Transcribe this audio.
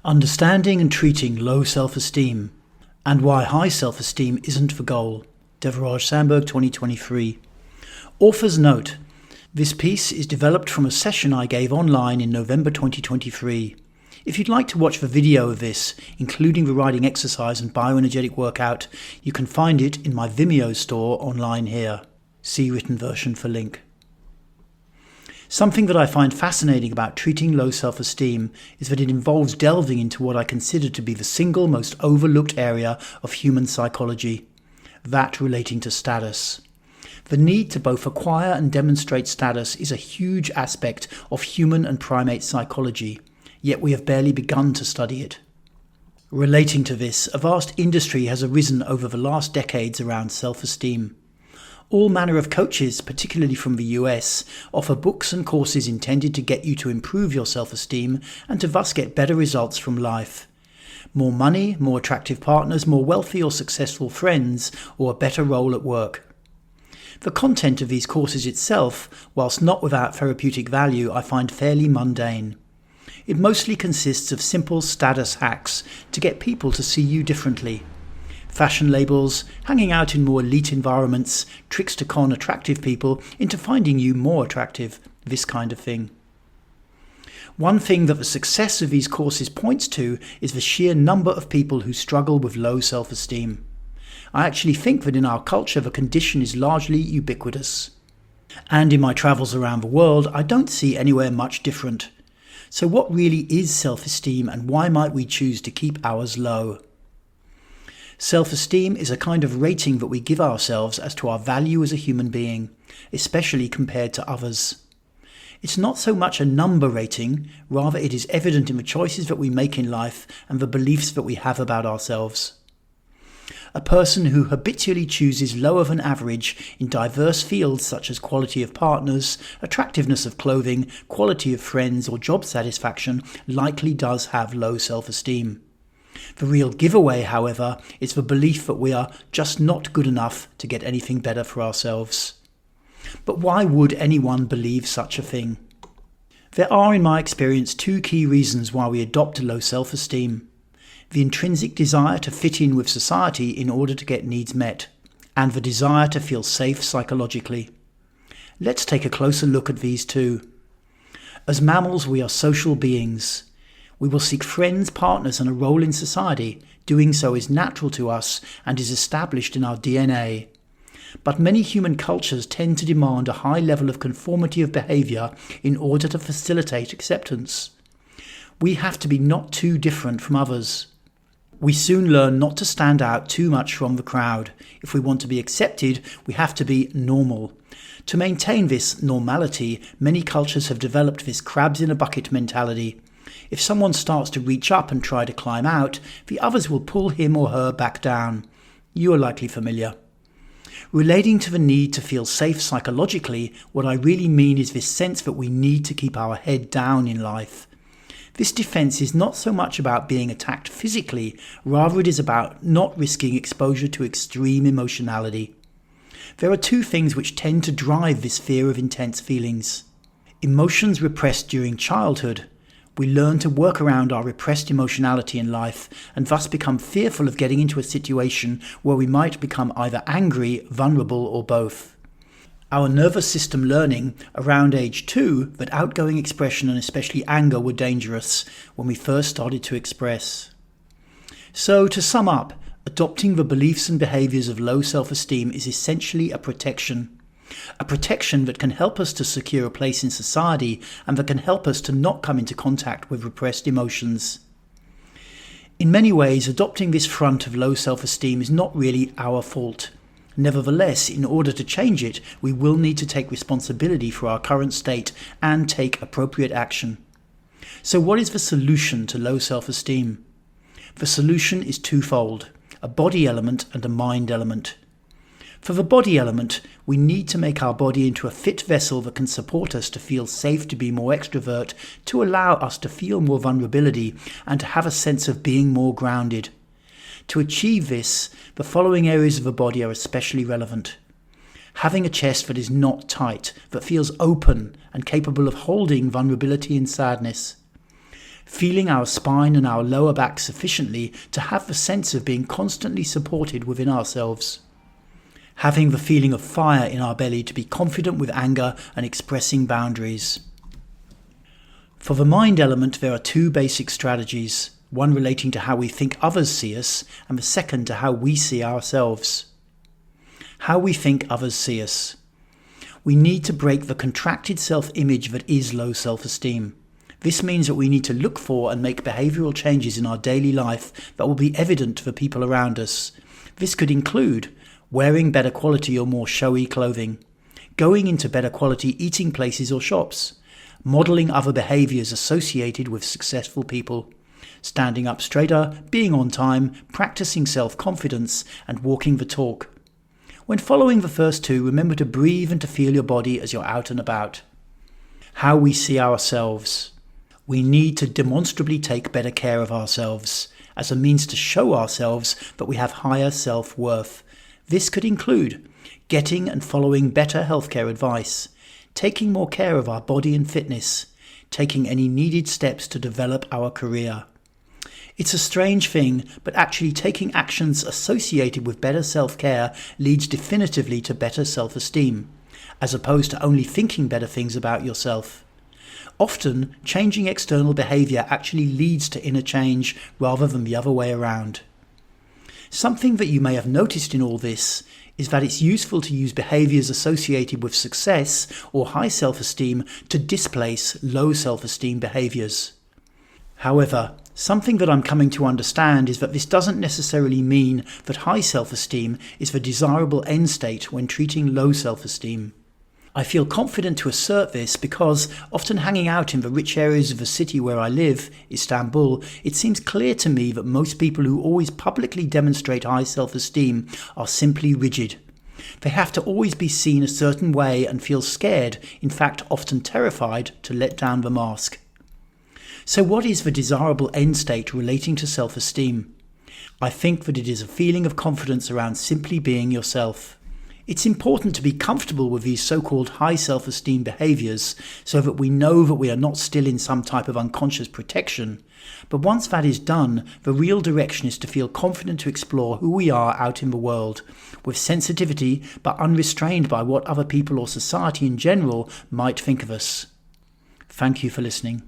Understanding and Treating Low Self-Esteem, and Why High Self-Esteem Isn't the Goal. Devaraj Sandberg, 2023. Author's note: this piece is developed from a session I gave online in November 2023. If you'd like to watch the video of this, including the writing exercise and bioenergetic workout, you can find it in my Vimeo store online here. See written version for link. Something that I find fascinating about treating low self-esteem is that it involves delving into what I consider to be the single most overlooked area of human psychology, that relating to status. The need to both acquire and demonstrate status is a huge aspect of human and primate psychology, yet we have barely begun to study it. Relating to this, a vast industry has arisen over the last decades around self-esteem. All manner of coaches, particularly from the US, offer books and courses intended to get you to improve your self-esteem and to thus get better results from life. More money, more attractive partners, more wealthy or successful friends, or a better role at work. The content of these courses itself, whilst not without therapeutic value, I find fairly mundane. It mostly consists of simple status hacks to get people to see you differently. Fashion labels, hanging out in more elite environments, tricks to con attractive people into finding you more attractive, this kind of thing. One thing that the success of these courses points to is the sheer number of people who struggle with low self-esteem. I actually think that in our culture the condition is largely ubiquitous. And in my travels around the world, I don't see anywhere much different. So what really is self-esteem, and why might we choose to keep ours low? Self-esteem is a kind of rating that we give ourselves as to our value as a human being, especially compared to others. It's not so much a number rating, rather it is evident in the choices that we make in life and the beliefs that we have about ourselves. A person who habitually chooses lower than average in diverse fields such as quality of partners, attractiveness of clothing, quality of friends, or job satisfaction likely does have low self-esteem. The real giveaway, however, is the belief that we are just not good enough to get anything better for ourselves. But why would anyone believe such a thing? There are, in my experience, two key reasons why we adopt a low self-esteem: the intrinsic desire to fit in with society in order to get needs met, and the desire to feel safe psychologically. Let's take a closer look at these two. As mammals, we are social beings. We will seek friends, partners, and a role in society. Doing so is natural to us and is established in our DNA. But many human cultures tend to demand a high level of conformity of behavior in order to facilitate acceptance. We have to be not too different from others. We soon learn not to stand out too much from the crowd. If we want to be accepted, we have to be normal. To maintain this normality, many cultures have developed this crabs in a bucket mentality. If someone starts to reach up and try to climb out, the others will pull him or her back down. You are likely familiar. Relating to the need to feel safe psychologically, what I really mean is this sense that we need to keep our head down in life. This defense is not so much about being attacked physically, rather it is about not risking exposure to extreme emotionality. There are two things which tend to drive this fear of intense feelings. Emotions repressed during childhood. We learn to work around our repressed emotionality in life and thus become fearful of getting into a situation where we might become either angry, vulnerable, or both. Our nervous system learning around age 2 that outgoing expression and especially anger were dangerous when we first started to express. So to sum up, adopting the beliefs and behaviors of low self-esteem is essentially a protection. A protection that can help us to secure a place in society and that can help us to not come into contact with repressed emotions. In many ways, adopting this front of low self-esteem is not really our fault. Nevertheless, in order to change it, we will need to take responsibility for our current state and take appropriate action. So what is the solution to low self-esteem? The solution is twofold: a body element and a mind element. For the body element, we need to make our body into a fit vessel that can support us to feel safe to be more extrovert, to allow us to feel more vulnerability, and to have a sense of being more grounded. To achieve this, the following areas of the body are especially relevant. Having a chest that is not tight, that feels open and capable of holding vulnerability and sadness. feeling our spine and our lower back sufficiently to have the sense of being constantly supported within ourselves, having the feeling of fire in our belly to be confident with anger and expressing boundaries. For the mind element, there are two basic strategies, one relating to how we think others see us, and the second to how we see ourselves. How we think others see us. We need to break the contracted self-image that is low self-esteem. This means that we need to look for and make behavioural changes in our daily life that will be evident to the people around us. This could include wearing better quality or more showy clothing, going into better quality eating places or shops, modelling other behaviours associated with successful people, standing up straighter, being on time, practicing self-confidence, and walking the talk. When following the first two, remember to breathe and to feel your body as you're out and about. How we see ourselves. We need to demonstrably take better care of ourselves as a means to show ourselves that we have higher self-worth. This could include getting and following better healthcare advice, taking more care of our body and fitness, taking any needed steps to develop our career. It's a strange thing, but actually taking actions associated with better self-care leads definitively to better self-esteem, as opposed to only thinking better things about yourself. Often, changing external behaviour actually leads to inner change rather than the other way around. Something that you may have noticed in all this is that it's useful to use behaviours associated with success or high self-esteem to displace low self-esteem behaviours. However, something that I'm coming to understand is that this doesn't necessarily mean that high self-esteem is the desirable end state when treating low self-esteem. I feel confident to assert this because, often hanging out in the rich areas of the city where I live, Istanbul, it seems clear to me that most people who always publicly demonstrate high self-esteem are simply rigid. They have to always be seen a certain way and feel scared, in fact often terrified, to let down the mask. So what is the desirable end state relating to self-esteem? I think that it is a feeling of confidence around simply being yourself. It's important to be comfortable with these so-called high self-esteem behaviours so that we know that we are not still in some type of unconscious protection. But once that is done, the real direction is to feel confident to explore who we are out in the world, with sensitivity but unrestrained by what other people or society in general might think of us. Thank you for listening.